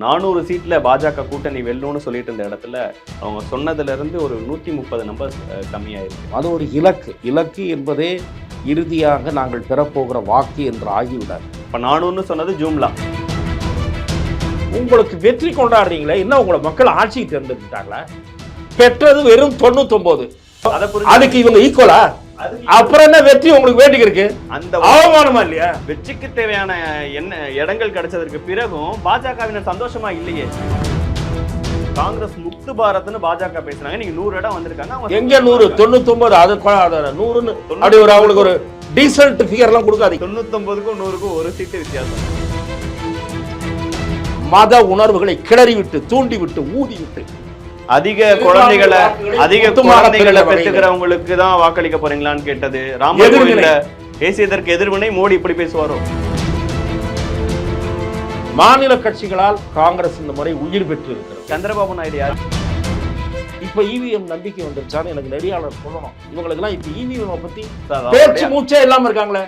400 சீட்ல பாஜக கூட்டணி வெல்லும்னு சொல்லிட்டு இருந்த இடத்துல அவங்க சொன்னதுல இருந்து ஒரு 130 நம்பர் கம்மியாயிருக்கு. அது ஒரு இலக்கு என்பதே இறுதியாக நாங்கள் பெறப்போகிற வாக்கு என்று ஆகிவிடாது. இப்ப 400ன்னு சொன்னது ஜூம்லா. உங்களுக்கு வெற்றி கொண்டாடுறீங்களே, என்ன உங்களை மக்கள் ஆட்சிக்கு தேர்ந்தெடுத்தாங்களா? பெற்றது வெறும் 99. அதுக்கு இவங்க ஈக்குவலா? அப்புறம் என்ன வெற்றி உங்களுக்கு வேண்டிக்கு இருக்கு? அந்த அவமானமா இல்லையா? வெற்றிக்கு தேவையான என்ன இடங்கள் கிடைச்சதற்கு பிறகும் பாஜகவினர் சந்தோஷமா இல்லையே. காங்கிரஸ் முக்து பாரத்னு பாஜக பேசுறாங்க, நீங்க 100 இடம் வந்திருக்காங்க. எங்க 100? 99. அது 100ன்னு அப்படி ஒரு அவங்களுக்கு ஒரு டீசன்ட் ஃபிகர்லாம் கொடுக்காதீங்க. 99க்கும் 100க்கும் ஒரு சீட்டு வித்தியாசம். மத உணர்வுகளை கிளறி விட்டு, தூண்டி விட்டு, ஊதி விட்டு அதிக குழந்தைகளை பெற்றுக்கிறவங்களுக்கு தான் வாக்களிக்க போறீங்களான்னு கேட்டது. ராமர் கோயில்ல பேசியதற்கு எதிர்வினை மோடி இப்படி பேசுவாரோ? மாநில கட்சிகளால் காங்கிரஸ் இந்த முறை உயிர் பெற்று இருக்கிறது. சந்திரபாபு நாயுடு யார்? இப்ப இவிஎம் நம்பிக்கை வந்துருச்சான்னு எனக்கு நெறியாளர் சொல்லணும். இவங்களுக்கு எல்லாம் இப்ப இவிஎம் பத்தி பேச்சு மூச்சே இல்லாம இருக்காங்களே.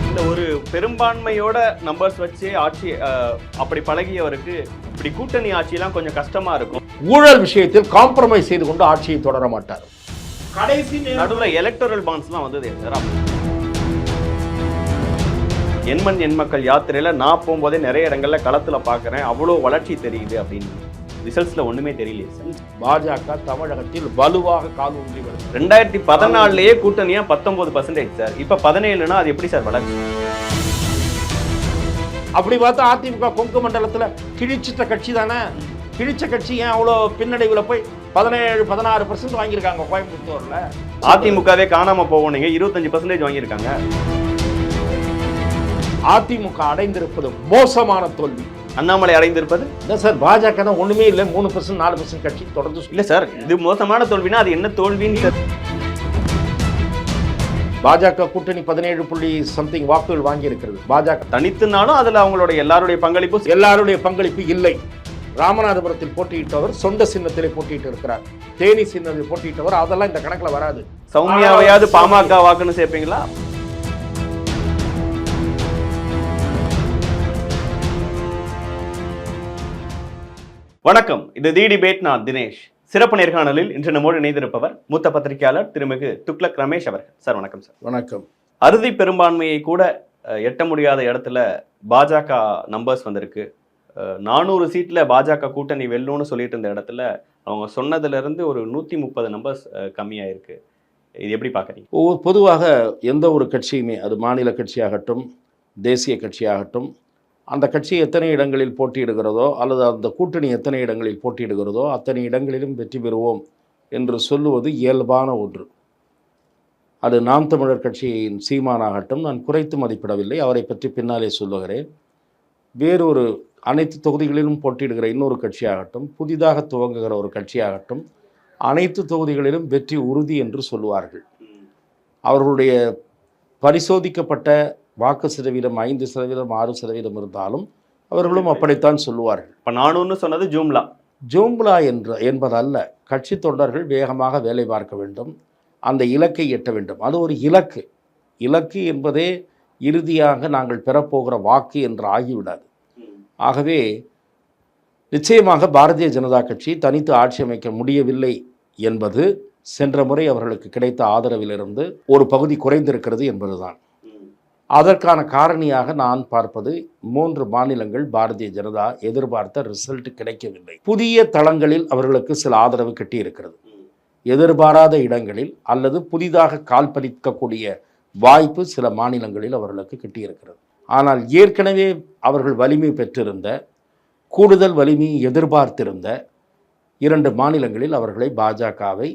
இந்த ஒரு பெரும்பான்மையோட நம்பர்ஸ் வச்சு ஆட்சி அப்படி பழகியவருக்கு இப்படி கூட்டணி ஆட்சியெல்லாம் கொஞ்சம் கஷ்டமா இருக்கும். ஊழல் விஷயத்தில் காம்ப்ரமைஸ் செய்து கொண்டு ஆட்சியை தொடர மாட்டார். கடைசி நடுவில் எலக்டோரல் பாண்ட்ஸ்லாம் வந்தது. எண்மண் எண் மக்கள் யாத்திரையில நான் போகும்போதே நிறைய இடங்கள்ல களத்துல பாக்குறேன், அவ்வளவு வளர்ச்சி தெரியுது அப்படின்னு. ரிசல்ட்ஸ்ல ஒண்ணுமே தெரியலையே சார். பாஜக தமிழகத்தில் வலுவாக கால் ஊன்றி வருது. 2014லயே கூட்டணியா 19% சார். இப்ப 17னா அது எப்படி சார் வளர்ச்சி? அப்படி பார்த்தா அதிமுக கொங்கு மண்டலத்துல கிழிச்சிட்ட கட்சி தானே. கிழிச்ச கட்சி ஏன் அவ்வளோ பின்னடைவுல போய் 17-16% வாங்கியிருக்காங்க கோயம்புத்தூர்ல. அதிமுகவே காணாம போவோம், 25% வாங்கியிருக்காங்க. அதிமுக அடைந்திருப்பது மோசமான தோல்வி. அண்ணாமலை அடைந்திருப்பது இல்ல சார், பாஜக தான் ஒண்ணுமே இல்லை. 3% 4% கட்சி தொடர்ந்து இல்ல சார். இது மோசமான தோல்வினா அது என்ன தோல்வின்னு சார்? பாஜக கூட்டணி 17 வாக்குகள் வாங்கி இருக்கிறது. பாஜக தனித்துனாலும் அதுல அவங்களுடைய எல்லாருடைய பங்களிப்பு இல்லை. ராமநாதபுரத்தில் போட்டியிட்டவர் சொந்த சின்னத்திலே போட்டியிட்டு இருக்கிறார். தேனி சின்னத்தில் போட்டியிட்டவர், அதெல்லாம் இந்த கணக்குல வராது. சௌமியாவையாவது பாமக வாக்குன்னு சேர்ப்பீங்களா? வணக்கம், இது தி டிபேட். நான் தினேஷ். சிறப்பு நேர்காணலில் இன்று நம்மோடு இணைந்திருப்பவர் மூத்த பத்திரிகையாளர் திருமிகு துக்ளக் ரமேஷ் அவர்கள். சார் வணக்கம். சார் வணக்கம். அறுதி பெரும்பான்மையை கூட எட்ட முடியாத இடத்துல பாஜக நம்பர்ஸ் வந்திருக்கு. 400 சீட்ல பாஜக கூட்டணி வெல்லும்னு சொல்லிட்டு இருந்த இடத்துல அவங்க சொன்னதுல இருந்து ஒரு 130 நம்பர்ஸ் கம்மியாயிருக்கு. இது எப்படி பாக்குறீங்க? பொதுவாக எந்த ஒரு கட்சியுமே, அது மாநில கட்சியாகட்டும் தேசிய கட்சியாகட்டும், அந்த கட்சி எத்தனை இடங்களில் போட்டியிடுகிறதோ அல்லது அந்த கூட்டணி எத்தனை இடங்களில் போட்டியிடுகிறதோ அத்தனை இடங்களிலும் வெற்றி பெறுவோம் என்று சொல்லுவது இயல்பான ஒன்று. அது நாம் தமிழர் கட்சியின் சீமானாகட்டும், நான் குறைத்து மதிப்பிடவில்லை, அவரை பற்றி பின்னாலே சொல்லுகிறேன். வேறொரு அனைத்து தொகுதிகளிலும் போட்டியிடுகிற இன்னொரு கட்சியாகட்டும், புதிதாக துவங்குகிற ஒரு கட்சியாகட்டும், அனைத்து தொகுதிகளிலும் வெற்றி உறுதி என்று சொல்லுவார்கள். அவர்களுடைய பரிசோதிக்கப்பட்ட வாக்கு சதவீதம் 5%, 6% இருந்தாலும் அவர்களும் அப்படித்தான் சொல்லுவார்கள். இப்போ 400ன்னு சொன்னது ஜூம்லா என்பதல்ல. கட்சி தொண்டர்கள் வேகமாக வேலை பார்க்க வேண்டும், அந்த இலக்கை எட்ட வேண்டும். அது ஒரு இலக்கு என்பதே இறுதியாக நாங்கள் பெறப்போகிற வாக்கு என்று ஆகிவிடாது. ஆகவே நிச்சயமாக பாரதிய ஜனதா கட்சி தனித்து ஆட்சி அமைக்க முடியவில்லை என்பது சென்ற முறை அவர்களுக்கு கிடைத்த ஆதரவிலிருந்து ஒரு பகுதி குறைந்திருக்கிறது என்பதுதான். அதற்கான காரணியாக நான் பார்ப்பது 3 மாநிலங்கள் பாரதிய ஜனதா எதிர்பார்த்த ரிசல்ட் கிடைக்கவில்லை. புதிய தளங்களில் அவர்களுக்கு சில ஆதரவு கிட்டியிருக்கிறது. எதிர்பாராத இடங்களில் அல்லது புதிதாக கால் பதிக்கக்கூடிய வாய்ப்பு சில மாநிலங்களில் அவர்களுக்கு கிட்டியிருக்கிறது. ஆனால் ஏற்கனவே அவர்கள் வலிமை பெற்றிருந்த, கூடுதல் வலிமையை எதிர்பார்த்திருந்த 2 மாநிலங்களில் அவர்களை பாஜகவை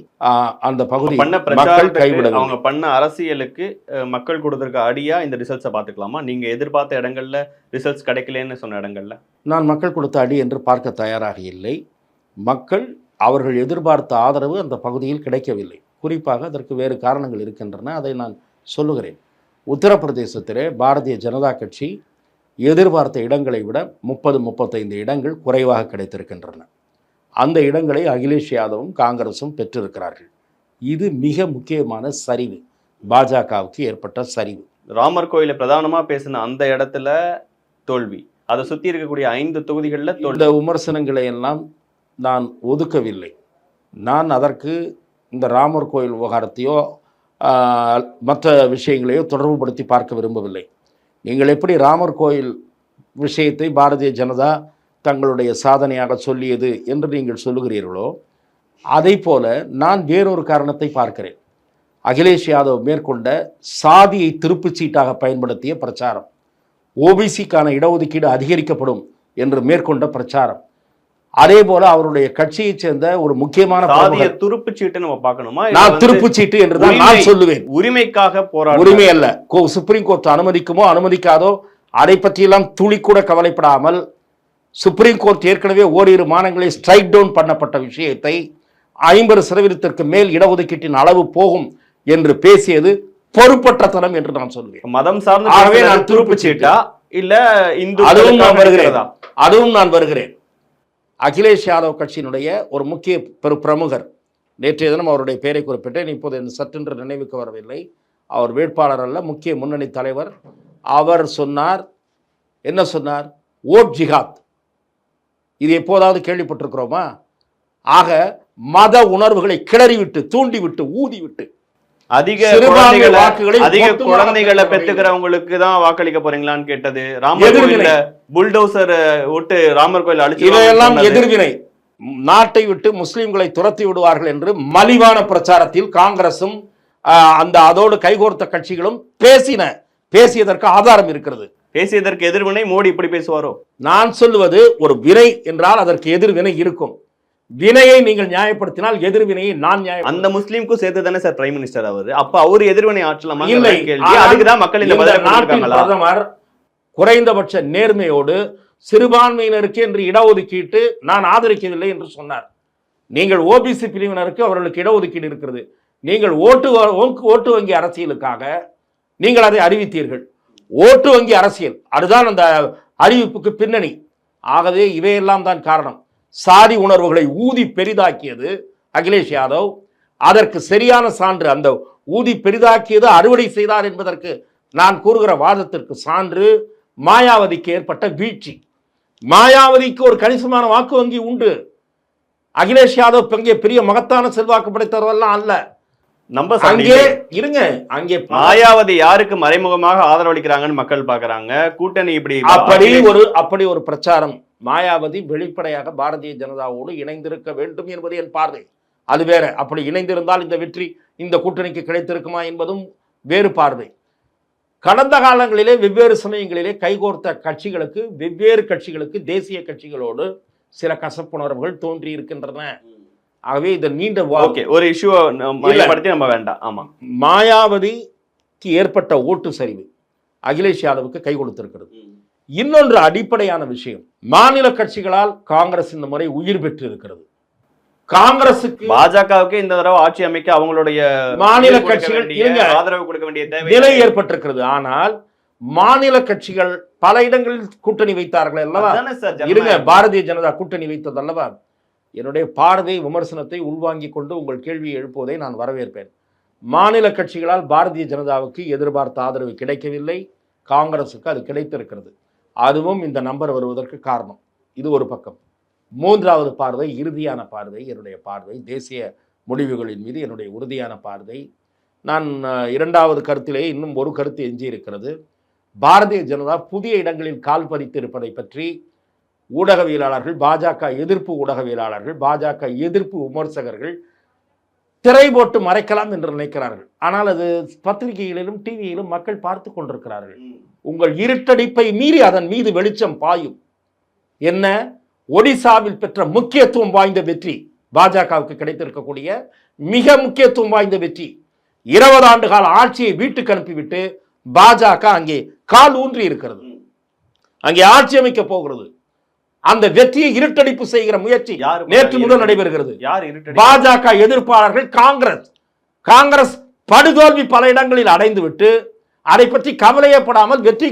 அந்த பகுதி மக்கள் கைவிடவில்லை. அவங்க பண்ண அரசியலுக்கு மக்கள் கொடுத்திருக்க அடியா இந்த ரிசல்ட்ஸை பார்த்துக்கலாமா? நீங்க எதிர்பார்த்த இடங்கள்ல ரிசல்ட்ஸ் கிடைக்கலன்னு சொன்ன இடங்கள்ல நான் மக்கள் கொடுத்த அடி என்று பார்க்க தயாராக இல்லை. மக்கள் அவர்கள் எதிர்பார்த்த ஆதரவு அந்த பகுதியில் கிடைக்கவில்லை. குறிப்பாக அதற்கு வேறு காரணங்கள் இருக்கின்றன, அதை நான் சொல்லுகிறேன். உத்தரப்பிரதேசத்திலே பாரதிய ஜனதா கட்சி எதிர்பார்த்த இடங்களை விட 30-35 இடங்கள் குறைவாக கிடைத்திருக்கின்றன. அந்த இடங்களை அகிலேஷ் யாதவும் காங்கிரஸும் பெற்றிருக்கிறார்கள். இது மிக முக்கியமான சரிவு, பாஜகவுக்கு ஏற்பட்ட சரிவு. ராமர் கோயிலை பிரதானமாக பேசின அந்த இடத்துல தோல்வி, அதை சுத்தி இருக்கக்கூடிய 5 தொகுதிகளில் இந்த விமர்சனங்களை எல்லாம் நான் ஒதுக்கவில்லை. நான் அதற்கு இந்த ராமர் கோயில் விவகாரத்தையோ மற்ற விஷயங்களையோ தொடர்புபடுத்தி பார்க்க விரும்பவில்லை. நீங்கள் எப்படி ராமர் கோயில் விஷயத்தை பாரதிய ஜனதா தங்களுடைய சாதனையாக சொல்லியது என்று நீங்கள் சொல்லுகிறீர்களோ, அதை போல நான் வேறொரு காரணத்தை பார்க்கிறேன். அகிலேஷ் யாதவ் மேற்கொண்ட சாதியை திருப்புச்சீட்டாக பயன்படுத்திய பிரச்சாரம், ஓபிசிக்கான இடஒதுக்கீடு அதிகரிக்கப்படும் என்று மேற்கொண்ட பிரச்சாரம், அதே போல அவருடைய கட்சியைச் சேர்ந்த ஒரு முக்கியமான துருப்புச்சீட்டு நம்ம பார்க்கணுமா? நான் துருப்புச்சீட்டு என்றுதான் நான் சொல்லுவேன். உரிமைக்காக போராட உரிமை அல்ல. சுப்ரீம் கோர்ட் அனுமதிக்குமோ அனுமதிக்காதோ அதை பற்றியெல்லாம் துளி கூட கவலைப்படாமல், சுப்ரீம் கோர்ட் ஏற்கனவே ஓரிரு மாநிலங்களில் ஸ்ட்ரைக் டவுன் பண்ணப்பட்ட விஷயத்தை 50% மேல் இடஒதுக்கீட்டின் அளவு போகும் என்று பேசியது பொறுப்பற்றத்தனம் என்று நான் சொல்லுவேன். மதம் சார்ந்த நான் துருப்புச்சீட்டா இல்ல இந்து, அதுவும் நான் வருகிறேன். அதுவும் நான் வருகிறேன். அகிலேஷ் யாதவ் கட்சியினுடைய ஒரு முக்கிய பிரமுகர், நேற்றைய தினம் அவருடைய பெயரை குறிப்பிட்டேன், இப்போது சற்றென்று நினைவுக்கு வரவில்லை. அவர் வேட்பாளர் அல்ல, முக்கிய முன்னணி தலைவர். அவர் சொன்னார், என்ன சொன்னார்? ஓட் ஜிஹாத். இது எப்போதாவது கேள்விப்பட்டிருக்கிறோமா? ஆக மத உணர்வுகளை கிளறிவிட்டு, தூண்டிவிட்டு, ஊதிவிட்டு அதிக குழந்தைகளை பெற்றுக்கிறவங்களுக்கு தான் வாக்களிக்க போறீங்களான்னு கேட்டது. ராமர் கோயில்ல புல்டோசர் விட்டு ராமர் கோயில் அழிச்சு, இதையெல்லாம் எதிர்வினை. நாட்டை விட்டு முஸ்லிம்களை துரத்தி விடுவார்கள் என்று மலிவான பிரச்சாரத்தில் காங்கிரசும் அதோடு கைகோர்த்த கட்சிகளும் பேசியதற்கு ஆதாரம் இருக்கிறது. பேசியதற்கு எதிர்வினை மோடி இப்படி பேசுவாரோ? நான் சொல்லுவது, ஒரு வினை என்றால் அதற்கு எதிர்வினை இருக்கும். வினையை நீங்கள் நியாயப்படுத்தினால் எதிர்வினையை நான் நியாயம். அந்த முஸ்லீமுக்கும் சேர்த்து தானே சார் பிரைம் மினிஸ்டர் அவரு. அப்ப அவரு எதிர்வினை ஆற்றலாமா? இல்லை. அதுக்குதான் மக்கள் இந்த பிரதமர் குறைந்தபட்ச நேர்மையோடு சிறுபான்மையினருக்கு என்று இடஒதுக்கீட்டு நான் ஆதரிக்கவில்லை என்று சொன்னார். நீங்கள் ஓபிசி பிரிவினருக்கு அவர்களுக்கு இடஒதுக்கீடு இருக்கிறது. நீங்கள் ஓட்டு வங்கி அரசியலுக்காக நீங்கள் அதை அறிவித்தீர்கள். ஓட்டு வங்கி அரசியல், அதுதான் அந்த அறிவிப்புக்கு பின்னணி. ஆகவே இவையெல்லாம் தான் காரணம். சாதி உணர்வுகளை ஊதி பெரிதாக்கியது அகிலேஷ் யாதவ். அதற்கு சரியான சான்று, அந்த ஊதி பெரிதாக்கியது அறுவடை செய்தார் என்பதற்கு நான் கூறுகிற வாதத்திற்கு சான்று மாயாவதிக்கு ஏற்பட்ட வீழ்ச்சி. மாயாவதிக்கு ஒரு கணிசமான வாக்கு வங்கி உண்டு. அகிலேஷ் யாதவ் பெரிய மகத்தான செல்வாக்கு படைத்தவரெல்லாம் அல்ல. அங்கே இருங்க, அங்கே மாயாவதி யாருக்கு மறைமுகமாக ஆதரவளிக்கிறாங்கன்னு மக்கள் பாக்குறாங்க. கூட்டணி இப்படி அப்படி ஒரு பிரச்சாரம். மாயாவதி வெளிப்படையாக பாரதிய ஜனதாவோடு இணைந்திருக்க வேண்டும் என்பது என் பார்வை. அது வேற. அப்படி இணைந்திருந்தால் இந்த வெற்றி இந்த கூட்டணிக்கு கிடைத்திருக்குமா என்பதும் வேறு பார்வை. கடந்த காலங்களிலே வெவ்வேறு சமயங்களிலே கைகோர்த்த கட்சிகளுக்கு, வெவ்வேறு கட்சிகளுக்கு, தேசிய கட்சிகளோடு சில கசப்புணர்வுகள் தோன்றி இருக்கின்றன. ஆகவே இந்த நீண்ட ஒரு இஷ்யூ நம்ம வேண்டாம். ஆமா, மாயாவதிக்கு ஏற்பட்ட ஓட்டு சரிவு அகிலேஷ் யாதவுக்கு கை கொடுத்திருக்கிறது. இன்னொன்று அடிப்படையான விஷயம், மாநில கட்சிகளால் காங்கிரஸ் இந்த முறை உயிர் பெற்று இருக்கிறது. காங்கிரசுக்கு, பாஜகவுக்கு இந்த தடவை ஆட்சி அமைக்க அவங்களுடைய மாநில கட்சிகள் ஆதரவு கொடுக்க வேண்டிய நிலை ஏற்பட்டிருக்கிறது. ஆனால் மாநில கட்சிகள் பல இடங்களில் கூட்டணி வைத்தார்கள் அல்லவா? இருங்க, பாரதிய ஜனதா கூட்டணி வைத்தது அல்லவா? என்னுடைய பார்வை விமர்சனத்தை உள்வாங்கிக் கொண்டு உங்கள் கேள்வியை எழுப்புவதை நான் வரவேற்பேன். மாநில கட்சிகளால் பாரதிய ஜனதாவுக்கு எதிர்பார்த்த ஆதரவு கிடைக்கவில்லை. காங்கிரசுக்கு அது கிடைத்திருக்கிறது. அதுவும் இந்த நம்பர் வருவதற்கு காரணம். இது ஒரு பக்கம். மூன்றாவது பார்வை, இறுதியான பார்வை, என்னுடைய பார்வை, தேசிய முடிவுகளின் மீது என்னுடைய உறுதியான பார்வை. நான் இரண்டாவது கருத்திலே இன்னும் ஒரு கருத்து எஞ்சி இருக்கிறது. பாரதிய ஜனதா புதிய இடங்களில் கால் பதித்து இருப்பதை பற்றி ஊடகவியலாளர்கள், பாஜக எதிர்ப்பு ஊடகவியலாளர்கள், பாஜக எதிர்ப்பு விமர்சகர்கள் திரை போட்டு மறைக்கலாம் என்று நினைக்கிறார்கள். ஆனால் அது பத்திரிகைகளிலும் டிவியிலும் மக்கள் பார்த்து கொண்டிருக்கிறார்கள். உங்கள் இருட்டடிப்பை மீறி அதன் மீது வெளிச்சம் பாயும். என்ன? ஒடிசாவில் பெற்ற முக்கியத்துவம் வாய்ந்த வெற்றி, பாஜகவுக்கு கிடைத்திருக்கக்கூடிய மிக முக்கியத்துவம் வாய்ந்த வெற்றி. 20 ஆண்டு கால ஆட்சியை வீட்டுக்கு அனுப்பிவிட்டு பாஜக அங்கே கால் ஊன்றி இருக்கிறது. அங்கே ஆட்சி அமைக்க போகிறது. அந்த வெற்றியை இருட்டடிப்பு செய்கிற முயற்சி நேற்று முதல் நடைபெறுகிறது. பாஜக எதிர்ப்பாளர்கள் காங்கிரஸ் படுதோல்வி பல இடங்களில் அடைந்துவிட்டு அதை பற்றி கவலையப்படாமல் வெற்றியை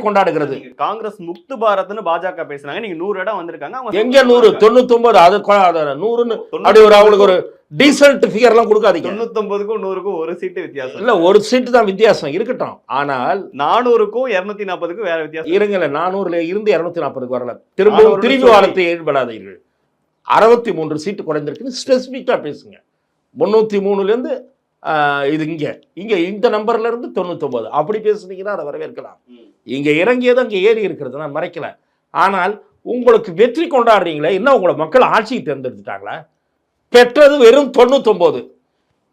கொண்டாடுகிறது. காங்கிரஸ் முக்து பாரத்னு பாஜக பேசுறாங்க. நீங்க 100 இடம் வந்திருக்காங்க. எங்க 100? 99. அது 100ன்னு அப்படி அவங்களுக்கு ஒரு டீசல்ட் ஃபிகர்லாம் கொடுக்காதீங்க. 99க்கும் 100க்கும் ஒரு சீட்டு வித்தியாசம் இல்ல ஒரு சீட்டு தான் வித்தியாசம் இருக்கட்டும். ஆனால் 400க்கும் 240க்கும் வேற வித்தியாசம். இருங்கள 400ல இருந்து 240க்கு வரல. திரும்பவும் திரும்பி வாரத்தை ஈடுபடாதீர்கள். 63 சீட்டு குறைந்திருக்குன்னு ஸ்பெசிஃபிக்கா பேசுங்க. 303ல இருந்து இது இங்க இந்த நம்பர்ல இருந்து 99 அப்படி பேசுனீங்கன்னா அதை வரவேற்கலாம். இங்க இறங்கியது அங்க ஏறி இருக்கிறது நான் மறைக்கல. ஆனால் உங்களுக்கு வெற்றி கொண்டாடுறீங்களே, என்ன உங்களை மக்கள் ஆட்சியை தேர்ந்தெடுத்துட்டாங்களா? பெற்றது வெறும் 99.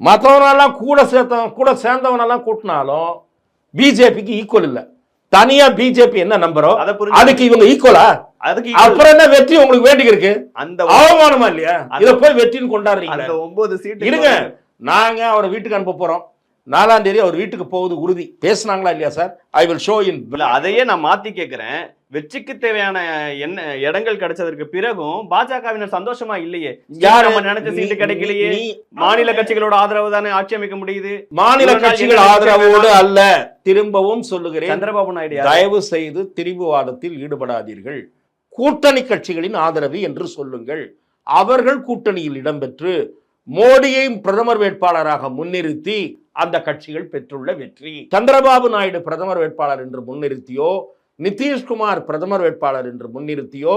மற்றவனெல்லாம் கூட சேர்ந்தவனெல்லாம் கூட்டினாலும் பிஜேபிக்கு ஈக்குவல் இல்ல. தனியா பிஜேபி என்ன நம்பரோ அதுக்கு இவங்க ஈக்குவலா? அப்புறம் என்ன வெற்றி உங்களுக்கு வேண்டி இருக்கு? அந்த அவமானமா இல்லையா? இத போய் வெற்றின்னு கொண்டாடுறீங்க. அந்த 9 சீட்டு இருங்க, நாங்க அவரை வீட்டுக்கு அனுப்ப போறோம். 4ஆம் தேதி அவர் வீட்டுக்கு போகுது உறுதி. பேசினாங்களா இல்லையா சார்? ஐ வில் ஷோ இன். அதையே நான் மாத்தி கேட்கிறேன். வெற்றிக்கு தேவையான என்ன இடங்கள் கிடைச்சதற்கு பிறகும் பாஜகவினர் சந்தோஷமா இல்லையே. நம்ம நினைச்ச சீட்டு கிடைக்கலையே. மாநில கட்சிகளோட ஆதரவு தானே ஆட்சி அமைக்க முடியுது. மாநில கட்சிகள் ஆதரவோடு அல்ல. திரும்பவும் சொல்லுகிறேன், சந்திரபாபு நாயுடு தயவு செய்து திரிபுவாதத்தில் ஈடுபடாதீர்கள். கூட்டணி கட்சிகளின் ஆதரவு என்று சொல்லுங்கள். அவர்கள் கூட்டணியில் இடம்பெற்று மோடியை பிரதமர் வேட்பாளராக முன்னிறுத்தி அந்த கட்சிகள் பெற்றுள்ள வெற்றி. சந்திரபாபு நாயுடு பிரதமர் வேட்பாளர் என்று முன்னிறுத்தியோ, நிதிஷ்குமார் பிரதமர் வேட்பாளர் என்று முன்னிறுத்தியோ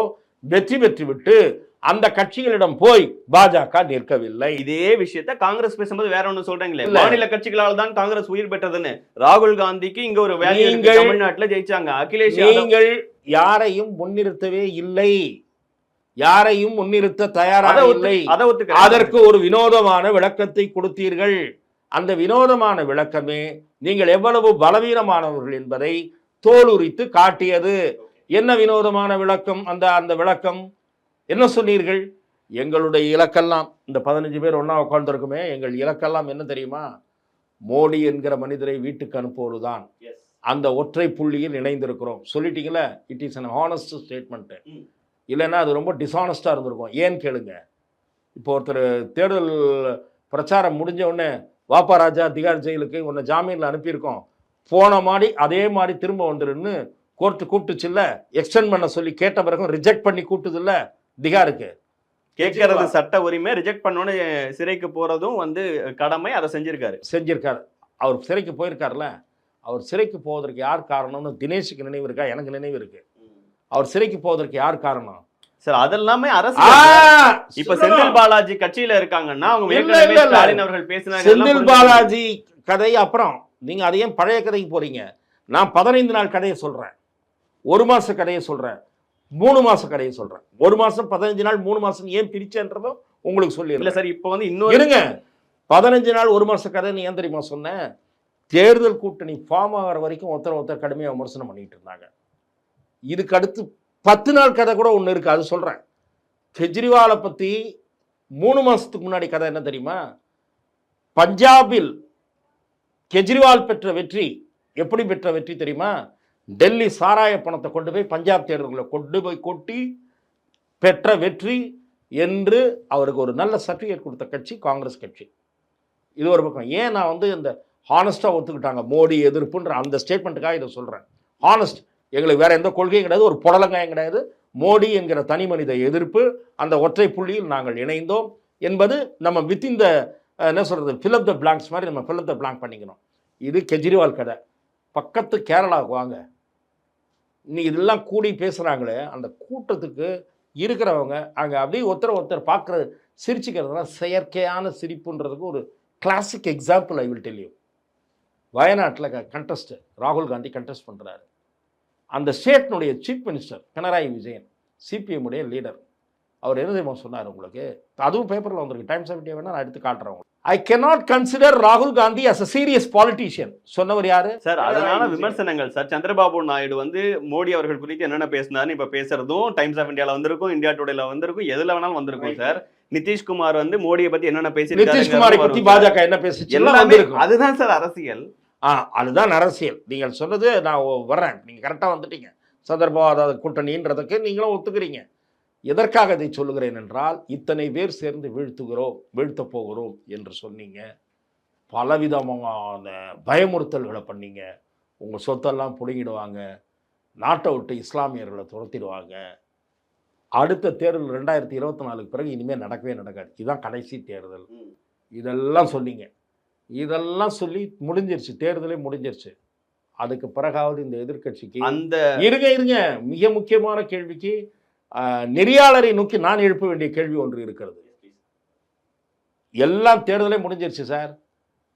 வெற்றி பெற்றுவிட்டு அந்த கட்சிகளிடம் போய் பாஜக நிற்கவில்லை. இதே விஷயத்த காங்கிரஸ் பேசும்போது வேற ஒண்ணு சொல்றீங்களே, மாநில கட்சிகளால் தான் காங்கிரஸ் உயிர் பெற்றதுன்னு. ராகுல் காந்திக்கு இங்க ஒரு வேல்யூ இருக்கு, தமிழ்நாட்டுல ஜெயிச்சாங்க. அகிலேஷ் நீங்கள் யாரையும் முன்னிறுத்தவே இல்லை, யாரையும் முன்னிறுத்த தயாராக இல்லை. அதற்கு ஒரு வினோதமான விளக்கத்தை கொடுத்தீர்கள். அந்த வினோதமான விளக்கமே நீங்கள் எவ்வளவு பலவீனமானவர்கள் என்பதை தோலுரித்து காட்டியது. என்ன வினோதமான விளக்கம்? அந்த விளக்கம் என்ன சொன்னீர்கள்? எங்களுடைய இலக்கெல்லாம் இந்த 15 பேர் ஒன்னா உட்கார்ந்துருக்குமே, எங்கள் இலக்கெல்லாம் என்ன தெரியுமா? மோடி என்கிற மனிதரை வீட்டுக்கு அனுப்புவதுதான். அந்த ஒற்றை புள்ளியில் இணைந்திருக்கிறோம் சொல்லிட்டீங்களா? It is an honest statement. இல்லைன்னா அது ரொம்ப டிஸ்ஆனஸ்டாக இருந்திருக்கும். ஏன்னு கேளுங்க. இப்போ ஒருத்தர் தேர்தல் பிரச்சாரம் முடிஞ்ச உடனே வாப்பா ராஜா திகார் ஜெயிலுக்கு உன்னை ஜாமீனில் அனுப்பியிருக்கோம், போன மாதிரி அதே மாதிரி திரும்ப வந்துருன்னு கோர்ட்டு கூப்பிட்டுச்சுல்ல, எக்ஸ்டெண்ட் பண்ண சொல்லி கேட்ட பிறகும் ரிஜெக்ட் பண்ணி கூப்பிட்டுதில்ல திகாருக்கு. கேட்கறது சட்ட உரிமை, ரிஜெக்ட் பண்ணோன்னு சிறைக்கு போறதும் கடமை. அதை செஞ்சிருக்காரு. அவர் சிறைக்கு போயிருக்காருல, அவர் சிறைக்கு போவதற்கு யார் காரணம்னு தினேஷுக்கு நினைவு இருக்கா? எனக்கு நினைவு இருக்கு. அவர் சிறைக்கு போவதற்கு யார் காரணம் சார்? அதெல்லாமே அரசியல். இப்ப செந்தில் பாலாஜி கட்சியில இருக்காங்கன்னா செந்தில் பாலாஜி கதை அப்புறம் நீங்க அதையும் பழைய கதைக்கு போறீங்க. நான் 15 நாள் கதையை சொல்றேன், 1 மாச கதையை சொல்றேன், 3 மாச கதையை சொல்றேன். 1 மாசம் 15 நாள் 3 மாசம் ஏன் பிரிச்சேன்றதும் உங்களுக்கு சொல்லிடுறேன். சார் இப்போ இன்னொரு இருங்க, 15 நாள் 1 மாச கதை நீ ஏன் தெரியுமா சொன்னேன்? தேர்தல் கூட்டணி ஃபார்ம் ஆகிற வரைக்கும் ஒருத்தர் கடுமையாக விமர்சனம் பண்ணிட்டு இருந்தாங்க. இதுக்கு அடுத்து 10 நாள் கதை கூட ஒன்று இருக்கு, அது சொல்றேன். கெஜ்ரிவாலை பத்தி 3 மாசத்துக்கு முன்னாடி கதை என்ன தெரியுமா? பஞ்சாபில் கெஜ்ரிவால் பெற்ற வெற்றி எப்படி பெற்ற வெற்றி தெரியுமா? டெல்லி சாராய பணத்தை கொண்டு போய் பஞ்சாப் தேர்தல்களை கொண்டு போய் கொட்டி பெற்ற வெற்றி என்று அவருக்கு ஒரு நல்ல சர்டிஃபிகேட் கொடுத்த கட்சி காங்கிரஸ் கட்சி. இது ஒரு பக்கம். ஏன் நான் இந்த ஹானஸ்டாக ஒத்துக்கிட்டாங்க மோடி எதிர்ப்புன்ற அந்த ஸ்டேட்மெண்ட்டுக்காக இதை சொல்கிறேன். ஹானஸ்ட், எங்களுக்கு வேற எந்த கொள்கையும் கிடையாது, ஒரு புடலங்காயம் கிடையாது. மோடி என்கிற தனி மனித எதிர்ப்பு, அந்த ஒற்றை புள்ளியில் நாங்கள் இணைந்தோம் என்பது நம்ம வித்தின் த என்ன சொல்கிறது, ஃபில் அப் த பிளாங்க்ஸ் மாதிரி நம்ம ஃபில் அப் த பிளாங்க் பண்ணிக்கணும். இது கெஜ்ரிவால் கதை. பக்கத்து கேரளாவுக்கு வாங்க, நீ இதெல்லாம் கூடி பேசுகிறாங்களே, அந்த கூட்டத்துக்கு இருக்கிறவங்க அங்கே அப்படியே ஒருத்தர் பார்க்குறது சிரிச்சுக்கிறதுனா செயற்கையான சிரிப்புன்றதுக்கு ஒரு classic example I will tell you. வயநாட்டில் கண்டெஸ்ட் ராகுல் காந்தி கண்டெஸ்ட் பண்ணுறாரு. அந்த ஸ்டேட்னுடைய chief minister Pinarayi Vijayan, CPM உடைய லீடர், அவர் என்ன தெரியுமா சொன்னார் உங்களுக்கு? அதுவும் பேப்பரில் வந்திருக்கு, டைம்ஸ் ஆஃப் இந்தியா வேணா நான் எடுத்து காட்டுறேன். ஐ cannot consider ராகுல் Gandhi as a serious politician. சொன்னவர் யாரு சார்? அதனால விமர்சனங்கள் சார். சந்திரபாபு நாயுடு மோடி அவர்கள் குறித்து என்னென்ன பேசினாரு இப்ப பேசுறதும் டைம்ஸ் ஆஃப் இந்தியால வந்திருக்கும், இந்தியா டுடேல வந்திருக்கும், எதுல வேணாலும் வந்திருக்கும் சார். நிதிஷ்குமார் மோடியை பத்தி என்னென்ன பேசி, நிதிஷ்குமாரை பத்தி பாஜக என்ன பேசிச்சு, அதுதான் சார் அரசியல். அதுதான் அரசியல். நீங்கள் சொன்னது நான் வர்றேன், நீங்க கரெக்டா வந்துட்டீங்க. சந்தர்ப்பவாத கூட்டணின்றதுக்கு நீங்களும் ஒத்துக்கிறீங்க. எதற்காக இதை சொல்லுகிறேன் என்றால், இத்தனை பேர் சேர்ந்து வீழ்த்த போகிறோம் என்று சொன்னீங்க. பலவிதமான பயமுறுத்தல்களை பண்ணீங்க. உங்கள் சொத்தெல்லாம் பிடுங்கிடுவாங்க, நாட்டை விட்டு இஸ்லாமியர்களை துரத்திடுவாங்க, அடுத்த தேர்தல் 2024 பிறகு இனிமேல் நடக்கவே நடக்காது. இதுதான் கடைசி தேர்தல். இதெல்லாம் சொன்னீங்க. இதெல்லாம் சொல்லி முடிஞ்சிருச்சு. தேர்தலே முடிஞ்சிருச்சு. அதுக்கு பிறகாவது இந்த எதிர்க்கட்சிக்கு அந்த இருங்க மிக முக்கியமான கேள்விக்கு நெறியாளரை நோக்கி நான் எழுப்ப வேண்டிய கேள்வி ஒன்று இருக்கிறது. எல்லாம் தேர்தலே முடிஞ்சிருச்சு சார்.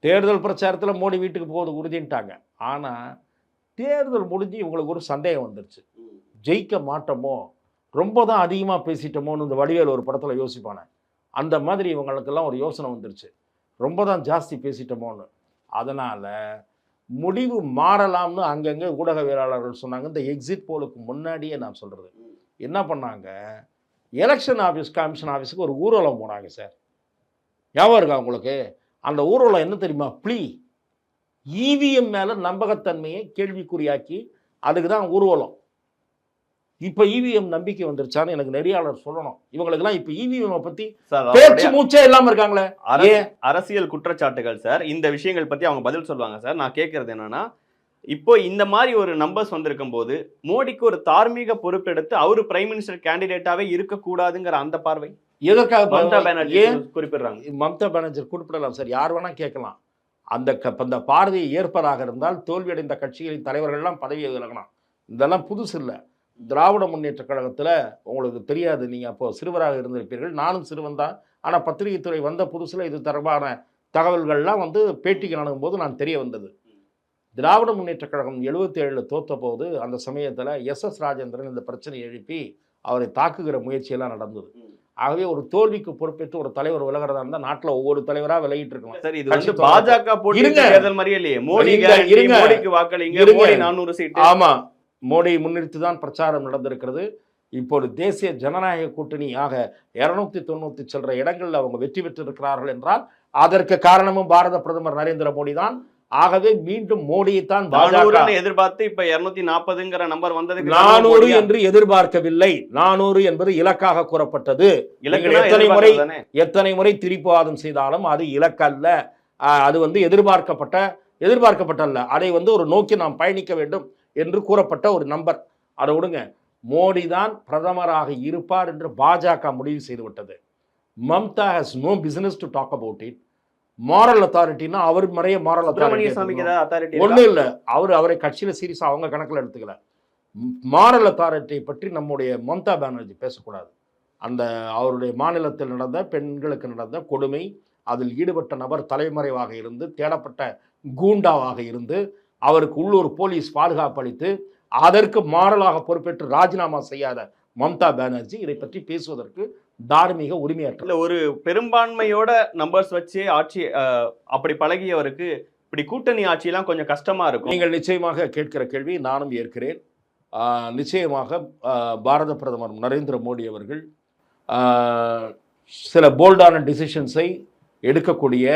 தேர்தல் பிரச்சாரத்தில் மோடி வீட்டுக்கு போவது உறுதின்ட்டாங்க. ஆனால் தேர்தல் முடிஞ்சு இவங்களுக்கு ஒரு சந்தேகம் வந்துருச்சு. ஜெயிக்க மாட்டோமோ, ரொம்ப தான் அதிகமாக பேசிட்டோமோன்னு இந்த வடிவேல் ஒரு படத்தில் யோசிப்பானே, அந்த மாதிரி இவங்களுக்கெல்லாம் ஒரு யோசனை வந்துருச்சு. ரொம்ப தான் ஜாஸ்தி பேசிட்டோமோன்னு. அதனால் முடிவு மாறலாம்னு அங்கங்கே ஊடகவியலாளர்கள் சொன்னாங்க. இந்த எக்ஸிட் போலுக்கு முன்னாடியே நான் சொல்கிறது என்ன பண்ணாங்க, எலெக்ஷன் கமிஷன் ஆஃபீஸுக்கு ஒரு ஊர்வலம் போனாங்க சார். ஞாபகம் இருக்கா உங்களுக்கு? அந்த ஊர்வலம் என்ன தெரியுமா? இவிஎம் மேலே நம்பகத்தன்மையை கேள்விக்குறியாக்கி அதுக்கு தான் ஊர்வலம். இப்போ இவிஎம் நம்பிக்கை வந்துருச்சான்னு எனக்கு நெறியாளர் சொல்லணும். இவங்களுக்கெல்லாம் இப்போ இவிஎம் பற்றி பேச்சு மூச்சே இல்லாமல் இருக்காங்களே. அரசியல் குற்றச்சாட்டுகள் சார். இந்த விஷயங்கள் பற்றி அவங்க பதில் சொல்லுவாங்க சார். நான் கேட்கறது என்னன்னா, இப்போ இந்த மாதிரி ஒரு நம்பர்ஸ் வந்திருக்கும் போது மோடிக்கு ஒரு தார்மீக பொறுப்பெடுத்து அவரு பிரைம் மினிஸ்டர் கேண்டிடேட்டாவே இருக்கக்கூடாதுங்கிற அந்த பார்வை எதற்காக மம்தா பானர்ஜி குறிப்பிடுறாங்க? மம்தா பானர்ஜி குறிப்பிடலாம் சார், யார் வேணா கேட்கலாம். அந்த பார்வையை ஏற்பதாக இருந்தால் தோல்வியடைந்த கட்சிகளின் தலைவர்கள்லாம் பதவியை விலகலாம். இதெல்லாம் புதுசு இல்லை. திராவிட முன்னேற்ற கழகத்தில் உங்களுக்கு தெரியாது, நீங்கள் அப்போ சிறுவராக இருந்திருப்பீர்கள், நானும் சிறுவன் தான். ஆனால் பத்திரிகை துறை வந்த புதுசில் இது தொடர்பான தகவல்கள்லாம் பேட்டிக்கு நடக்கும்போது நான் தெரிய வந்தது. திராவிட முன்னேற்ற கழகம் 77 தோத்த போது அந்த சமயத்தில் எஸ் ராஜேந்திரன் இந்த பிரச்சனையை எழுப்பி அவரை தாக்குகிற முயற்சியெல்லாம் நடந்தது. ஆகவே ஒரு தோல்விக்கு பொறுப்பேற்று ஒரு தலைவர் விலகிறதா இருந்தால் நாட்டில் ஒவ்வொரு தலைவராக விலகிட்டு இருக்கணும். சரி, இது வந்து பாஜக போட்டி தேர்தல் மாதிரியே இல்லையே. மோடிக்கு வாக்களிங்க, மோடி 400 சீட். ஆமா, மோடி முன்னிறுத்தி தான் பிரச்சாரம் நடந்திருக்கிறது. இப்போது தேசிய ஜனநாயக கூட்டணி ஆக 290 சில்லற இடங்களில் அவங்க வெற்றி பெற்றிருக்கிறார்கள் என்றால் அதற்கு காரணமும் பாரத பிரதமர் நரேந்திர மோடி தான். ஆகவே மீண்டும் மோடியைத்தான் எதிர்பார்த்து இப்ப 240ங்கிற நம்பர் வந்தது. 400 என்று எதிர்பார்க்கவில்லை. 400 என்பது இலக்காக கூறப்பட்டது. எத்தனை முறை திருப்புவாதம் செய்தாலும் அது இலக்கல்ல. அது எதிர்பார்க்கப்பட்டல்ல. அதை ஒரு நோக்கி நாம் பயணிக்க வேண்டும் என்று கூறப்பட்ட ஒரு நம்பர். அதை விடுங்க. மோடி தான் பிரதமராக இருப்பார் என்று பாஜக முடிவு செய்துவிட்டது. Mamata has no business to talk about it. Moral அத்தாரிட்டினா அவர் முறைய மாரல் அத்தாரிட்டி ஒன்றும் இல்லை. அவரை கட்சியில் சீரியஸாக அவங்க கணக்கில் எடுத்துக்கல. மாரல் அத்தாரிட்டியை பற்றி நம்முடைய மம்தா பானர்ஜி பேசக்கூடாது. அவருடைய மாநிலத்தில் நடந்த பெண்களுக்கு நடந்த கொடுமை, அதில் ஈடுபட்ட நபர் தலைமறைவாக இருந்து தேடப்பட்ட கூண்டாவாக இருந்து அவருக்கு உள்ளூர் போலீஸ் பாதுகாப்பு அளித்து அதற்கு மாறலாக பொறுப்பேற்று ராஜினாமா செய்யாத மம்தா பானர்ஜி இதை பற்றி பேசுவதற்கு தார்மீக உரிமையற்ற ஒரு பெரும்பான்மையோட நம்பர்ஸ் வச்சு ஆட்சி அப்படி பழகியவருக்கு இப்படி கூட்டணி ஆட்சியெல்லாம் கொஞ்சம் கஷ்டமா இருக்கும். நீங்கள் நிச்சயமாக கேட்கிற கேள்வி நானும் ஏற்கிறேன். நிச்சயமாக பாரத பிரதமர் நரேந்திர மோடி அவர்கள் சில போல்டான டிசிஷன்ஸை எடுக்கக்கூடிய,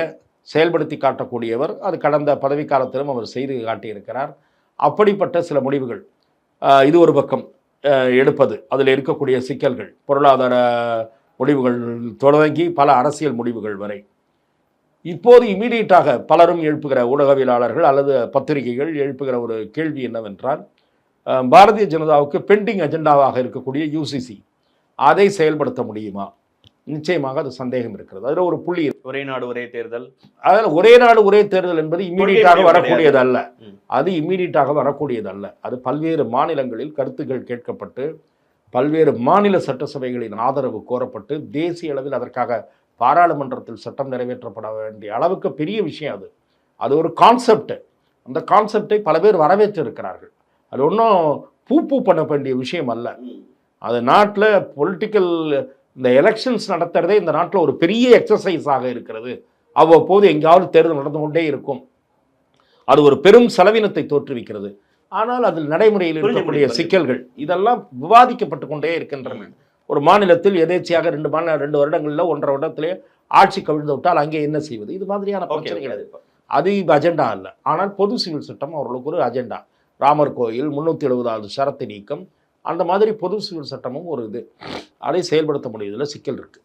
செயல்படுத்தி காட்டக்கூடியவர். அது கடந்த பதவிக்காலத்திலும் அவர் செய்து காட்டியிருக்கிறார். அப்படிப்பட்ட சில முடிவுகள் இது ஒரு பக்கம் எடுப்பது, அதில் இருக்கக்கூடிய சிக்கல்கள், பொருளாதார முடிவுகள் தொடங்கி பல அரசியல் முடிவுகள் வரை இப்போது இமீடியட்டாக பலரும் எழுப்புகிற ஊடகவியலாளர்கள் அல்லது பத்திரிகைகள் எழுப்புகிற ஒரு கேள்வி என்னவென்றால், பாரதிய ஜனதாவுக்கு பெண்டிங் அஜெண்டாவாக இருக்கக்கூடிய யூசிசி அதை செயல்படுத்த முடியுமா? நிச்சயமாக அது சந்தேகம் இருக்கிறது. அதில் ஒரு புள்ளி, ஒரே நாடு ஒரே தேர்தல். அதில் ஒரே நாடு ஒரே தேர்தல் என்பது இம்மீடியட்டாக வரக்கூடியதல்ல. அது இம்மீடியட்டாக வரக்கூடியதல்ல. அது பல்வேறு மாநிலங்களில் கருத்துக்கள் கேட்கப்பட்டு பல்வேறு மாநில சட்டசபைகளின் ஆதரவு கோரப்பட்டு தேசிய அளவில் அதற்காக பாராளுமன்றத்தில் சட்டம் நிறைவேற்றப்பட வேண்டிய அளவுக்கு பெரிய விஷயம். அது ஒரு கான்செப்ட். அந்த கான்செப்டை பல பேர் வரவேற்றிருக்கிறார்கள். அது ஒன்றும் பூ பண்ண வேண்டிய விஷயம் அல்ல. அது நாட்டில் பொலிட்டிக்கல் இந்த எலெக்ஷன்ஸ் நடத்துறதே இந்த நாட்டில் ஒரு பெரிய எக்ஸசைஸாக இருக்கிறது. அவ்வப்போது எங்கேயாவது தேர்தல் நடந்து கொண்டே இருக்கும். அது ஒரு பெரும் செலவினத்தை தோற்றுவிக்கிறது. ஆனால் அதில் நடைமுறையில் இருக்கக்கூடிய சிக்கல்கள் இதெல்லாம் விவாதிக்கப்பட்டு கொண்டே இருக்கின்றன. ஒரு மாநிலத்தில் எதேச்சியாக 2 வருடங்களில் 1.5 வருடத்திலே ஆட்சி கவிழ்ந்து விட்டால் அங்கே என்ன செய்வது? இது மாதிரியான பிரச்சனைகள். அது அஜெண்டா அல்ல. ஆனால் பொது சிவில் சட்டம் அவர்களுக்கு ஒரு அஜெண்டா. ராமர் கோயில், 370வது ஷரத்து நீக்கம், அந்த மாதிரி பொது சிவில் சட்டமும் ஒரு இது. அதை செயல்படுத்த முடியுதுல சிக்கல் இருக்கு.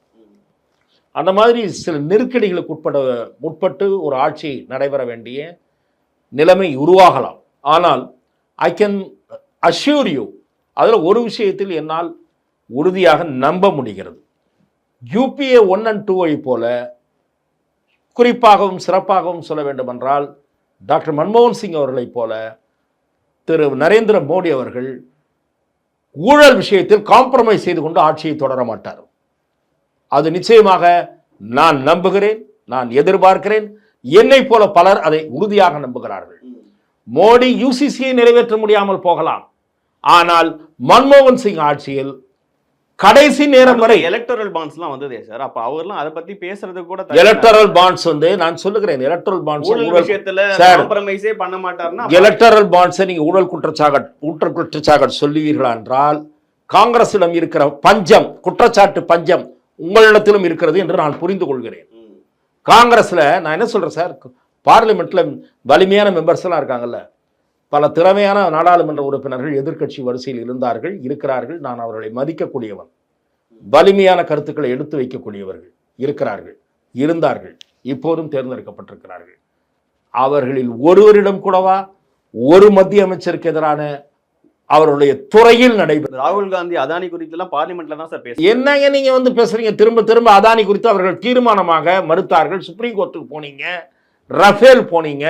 அந்த மாதிரி சில நெருக்கடிகளுக்கு உட்பட்டு ஒரு ஆட்சி நடைபெற வேண்டிய நிலைமை உருவாகலாம். ஆனால் ஐ கேன் அஷ்யூர் யூ, அதில் ஒரு விஷயத்தில் என்னால் உறுதியாக நம்ப முடிகிறது. UPA 1 and 2 போல குறிப்பாகவும் சிறப்பாகவும் சொல்ல வேண்டுமென்றால் டாக்டர் மன்மோகன் சிங் அவர்களைப் போல திரு நரேந்திர மோடி அவர்கள் ஊழல் விஷயத்தில் காம்ப்ரமைஸ் செய்து கொண்டு ஆட்சியை தொடர மாட்டார். அது நிச்சயமாக நான் நம்புகிறேன், நான் எதிர்பார்க்கிறேன். என்னை போல பலர் அதை உறுதியாக நம்புகிறார்கள். மோடி UCCயை நிறைவேற்ற முடியாமல் போகலாம், ஆனால் மன்மோகன் சிங் ஆட்சியில் கடைசி நேரம் வரை எலக்டரல் பாண்ட்ஸ்லாம் வந்ததே சார். அப்ப அவர்லாம் அதை பத்தி பேசுறது கூட எலக்டரல் பாண்ட்ஸ் நான் சொல்லுகிறேன், எலக்டரல் பாண்ட்ஸ் விஷயத்துல காம்ப்ரமைஸே பண்ண மாட்டார்னா எலக்டரல் பாண்ட்ஸை நீங்க ஊழல் குற்றச்சாட்டு சொல்லுவீர்களா என்றால் காங்கிரசிடம் இருக்கிற பஞ்சம், குற்றச்சாட்டு பஞ்சம் உங்களிடத்திலும் இருக்கிறது என்று நான் புரிந்து கொள்கிறேன். காங்கிரஸ்ல நான் என்ன சொல்றேன் சார், பார்லிமெண்ட்ல வலிமையான மெம்பர்ஸ் எல்லாம் இருக்காங்கல்ல, பல திறமையான நாடாளுமன்ற உறுப்பினர்கள் எதிர்க்கட்சி வரிசையில் இருக்கிறார்கள். நான் அவர்களை மதிக்கக்கூடியவன். வலிமையான கருத்துக்களை எடுத்து வைக்கக்கூடியவர்கள் இருந்தார்கள், இப்போதும் தேர்ந்தெடுக்கப்பட்டிருக்கிறார்கள். அவர்களில் ஒருவரிடம் கூடவா ஒரு மத்திய அமைச்சருக்கு எதிரான அவருடைய துறையில் நடைபெறும். ராகுல் காந்தி அதானி குறித்து எல்லாம் பார்லிமெண்ட்ல தான் சார் பேசுறாங்க. என்னங்க நீங்க பேசுறீங்க? திரும்ப அதானி குறித்து அவர்கள் தீர்மானமாக மறுத்தார்கள். சுப்ரீம் கோர்ட்டுக்கு போனீங்க, ரஃபேல் போனீங்க.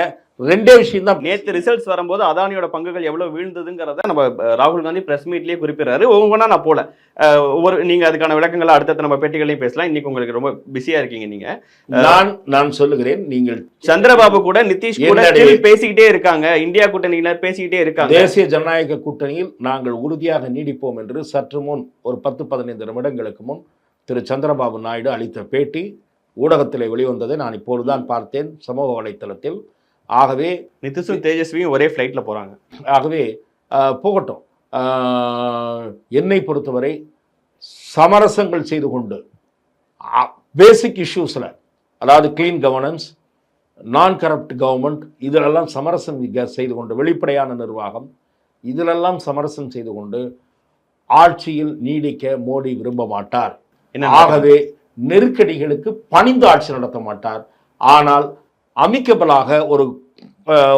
ரெண்டே விஷயம் தான். நேற்று ரிசல்ட்ஸ் வரும்போது அதானியோட பங்குகள் எவ்வளவு வீழ்ந்ததுங்கிறத நம்ம ராகுல் காந்தி பிரஸ் மீட்லயே குறிப்பிடுறாரு. ஒவ்வொன்றா நான் போல நீங்க அதுக்கான விளக்கங்களை அடுத்த நம்ம பெட்டிகளையும் பேசலாம். இன்னைக்கு உங்களுக்கு ரொம்ப பிஸியா இருக்கீங்க நீங்க. நான் சொல்லுகிறேன், நீங்கள் சந்திரபாபு கூட நிதிஷ் கூட பேசிக்கிட்டே இருக்காங்க, இந்தியா கூட்டணியில பேசிக்கிட்டே இருக்காங்க. தேசிய ஜனநாயக கூட்டணியில் நாங்கள் உறுதியாக நீடிப்போம் என்று சற்று முன் ஒரு 10-15 நிமிடங்களுக்கு முன் திரு சந்திரபாபு நாயுடு அளித்த பேட்டி ஊடகத்தில் வெளிவந்ததை நான் இப்பொழுதுதான் பார்த்தேன் சமூக வலைத்தளத்தில். ஆகவே நிதிஷும் தேஜஸ்வியும் ஒரே ஃப்ளைட்ல போறாங்க. ஆகவே போகட்டும். என்னை பொறுத்தவரை சமரசங்கள் செய்து கொண்டு பேசிக் இஷ்யூஸில், அதாவது கிளீன் கவர்னன்ஸ், நான் கரப்ட் கவர்மெண்ட், இதிலெல்லாம் சமரசம் செய்து கொண்டு, வெளிப்படையான நிர்வாகம், இதிலெல்லாம் சமரசம் செய்து கொண்டு ஆட்சியில் நீடிக்க மோடி விரும்ப மாட்டார். ஆகவே நெருக்கடிகளுக்கு பணிந்து ஆட்சி நடத்த மாட்டார். ஆனால் அமிக்கபிளாக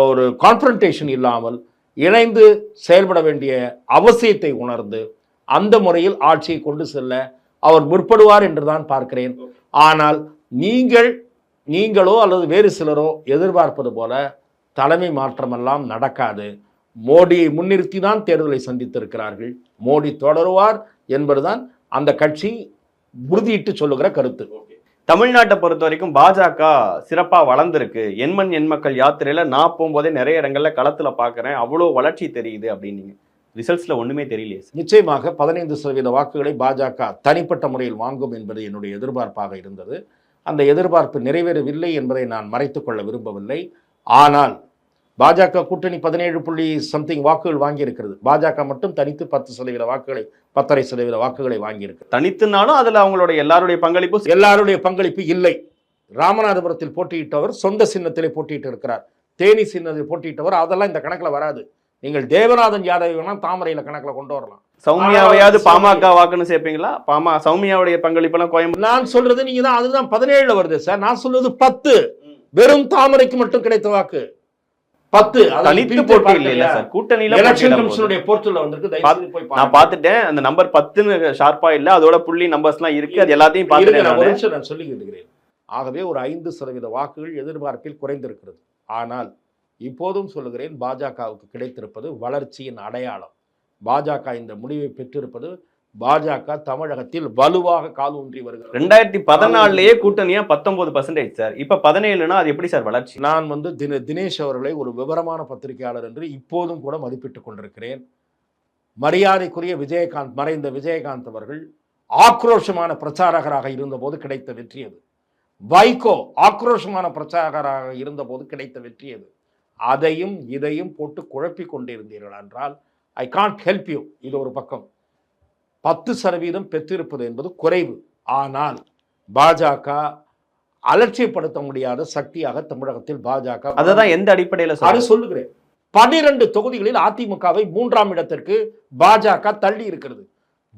ஒரு கான்ஃபரன்டேஷன் இல்லாமல் இணைந்து செயல்பட வேண்டிய அவசியத்தை உணர்ந்து அந்த முறையில் ஆட்சியை கொண்டு செல்ல அவர் முற்படுவார் என்றுதான் பார்க்கிறேன். ஆனால் நீங்களோ அல்லது வேறு சிலரோ எதிர்பார்ப்பது போல தலைமை மாற்றமெல்லாம் நடக்காது. மோடியை முன்னிறுத்தி தான் தேர்தலை சந்தித்திருக்கிறார்கள். மோடி தொடருவார் என்பதுதான் அந்த கட்சி உறுதியிட்டு சொல்லுகிற கருத்து. தமிழ்நாட்டை பொறுத்த வரைக்கும் பாஜக சிறப்பா வளர்ந்துருக்கு. எண்மண் எண்மக்கள் யாத்திரையில நான் போகும்போதே நிறைய இடங்கள்ல களத்துல பாக்குறேன், அவ்வளோ வளர்ச்சி தெரியுது அப்படின்னு. ரிசல்ட்ஸ்ல ஒண்ணுமே தெரியலையே. நிச்சயமாக 15% வாக்குகளை பாஜக தனிப்பட்ட முறையில் வாங்கும் என்பது என்னுடைய எதிர்பார்ப்பாக இருந்தது. அந்த எதிர்பார்ப்பு நிறைவேறவில்லை என்பதை நான் மறைத்துக் கொள்ள விரும்பவில்லை. ஆனால் பாஜக கூட்டணி 17 வாக்குகள் வாங்கியிருக்கிறது. பாஜக மட்டும் தனித்து 10% வாக்குகளை 10.5% வாக்குகளை வாங்கியிருக்கு. தனித்துனாலும் அதுல அவங்களோட எல்லாருடைய பங்களிப்பு இல்லை. ராமநாதபுரத்தில் போட்டியிட்டவர் சொந்த சின்னத்திலே போட்டியிட்டு இருக்கிறார். தேனி சின்னத்தில் போட்டியிட்டவர். அதெல்லாம் இந்த கணக்கில் வராது. நீங்கள் தேவநாதன் யாதவ் வேணா தாமரையில கணக்கில் கொண்டு வரலாம். சௌமியாவையாவது பாமக வாக்குன்னு சேர்ப்பீங்களா? சௌமியாவுடைய பங்களிப்பு எல்லாம் கோயம்புத்தூர். நான் சொல்றது நீங்க தான், அதுதான் 17 வருது சார். நான் சொல்றது 10. வெறும் தாமரைக்கு மட்டும் கிடைத்த வாக்கு 10. தனித்து போட்டி இல்ல சார், கூட்டணியில எலெக்ஷன் கமிஷனுடைய போர்ட்டல்ல வந்திருக்கு. தயவு போய் நான் பார்த்துட்டேன். அந்த நம்பர் 10ன்னு ஷார்ப்பா இல்ல, அதோட புள்ளி நம்பர்ஸ்லாம் இருக்கு. அது எல்லாத்தையும் பார்த்துட்டேன். நான் சொல்லிக்கிறேன். ஆகவே ஒரு 5% வாக்குகள் எதிர்பார்ப்பில் குறைந்திருக்கிறது. ஆனால் இப்போதும் சொல்லுகிறேன், பாஜகவுக்கு கிடைத்திருப்பது வளர்ச்சியின் அடையாளம். பாஜக இந்த முடிவை பெற்றிருப்பது பாஜக தமிழகத்தில் வலுவாக கால் ஊன்றி வருகிறது. 2014 கூட்டணியா 19% சார். இப்ப 17னா அது எப்படி சார் வளர்ச்சி? நான் தினேஷ் அவர்களை ஒரு விவரமான பத்திரிகையாளர் என்று இப்போதும் கூட மதிப்பிட்டுக் கொண்டிருக்கிறேன். மரியாதைக்குரிய மறைந்த விஜயகாந்த் அவர்கள் ஆக்ரோஷமான பிரச்சாரகராக இருந்தபோது கிடைத்த வெற்றி அது. வைகோ ஆக்ரோஷமான பிரச்சாரகராக இருந்தபோது கிடைத்த வெற்றி அது. அதையும் இதையும் போட்டு குழப்பிக் கொண்டிருந்தீர்கள் என்றால் ஐ கான்ட் ஹெல்ப் யூ. இது ஒரு பக்கம். 10% பெற்றிருப்பது என்பது குறைவு. ஆனால் பாஜக அலட்சியப்படுத்த முடியாத சக்தியாக தமிழகத்தில் பாஜக. அதுதான் எந்த அடிப்படையில் சொல்லுகிறேன். 12 தொகுதிகளில் அதிமுகவை 3ஆம் இடத்திற்கு பாஜக தள்ளி இருக்கிறது.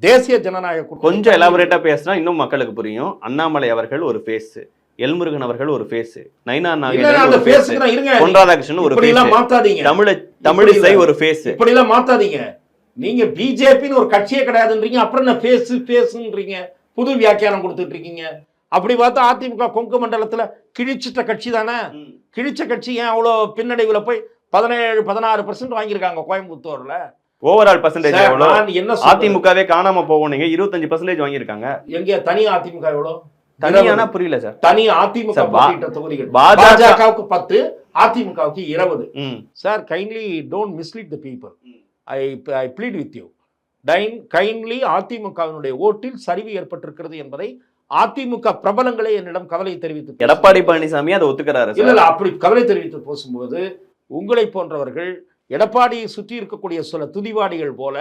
தேசிய ஜனநாயக கொஞ்சம் எலாபரேட்டா பேசினா இன்னும் மக்களுக்கு புரியும். அண்ணாமலை அவர்கள் ஒரு ஃபேஸ், எல்முருகன் அவர்கள் ஒரு ஃபேஸ், நைனா நாகேந்திரன், பொன் ராதாகிருஷ்ணன் ஒரு ஃபேஸ், தமிழிசை ஒரு ஃபேஸ். இப்படி எல்லாம் மாத்தாதீங்க. நீங்க பிஜேபின்னு ஒரு கட்சியே கிடையாதுன்றீங்க, அப்புறம் என்ன பேசுன்றீங்க, புது வியாக்கியானம் கொடுத்துட்டு இருக்கீங்க. அப்படி பார்த்தா அதிமுக கொங்கு மண்டலத்துல கிழிச்சிட்ட கட்சி தானே. கிழிச்ச கட்சி ஏன் அவ்வளோ பின்னடைவுல போய் 17-16% வாங்கியிருக்காங்க கோயம்புத்தூர்ல. ஓவரால் பர்சன்டேஜ் எவ்வளவு? நான் என்ன அதிமுகவே காணாம போகும், நீங்க 25% வாங்கியிருக்காங்க. எங்க தனி அதிமுக எவ்வளோ? தனியானா புரியல சார். தனி அதிமுக போட்டியிட்ட தொகுதிகள் பாஜகவுக்கு 10, அதிமுகவுக்கு 20. Sir, kindly don't mislead the people. I pleat with you. Kindly அதிமுகவினுடைய ஓட்டில் சரிவு ஏற்பட்டிருக்கிறது என்பதை அதிமுக பிரபலங்களே என்னிடம் கவலை தெரிவித்து, எடப்பாடி பழனிசாமி அதை ஒத்துக்கிறாரு. இல்ல அப்படி கவலை தெரிவித்து பேசும்போது உங்களை போன்றவர்கள் எடப்பாடியை சுற்றி இருக்கக்கூடிய சில துதிவாடிகள் போல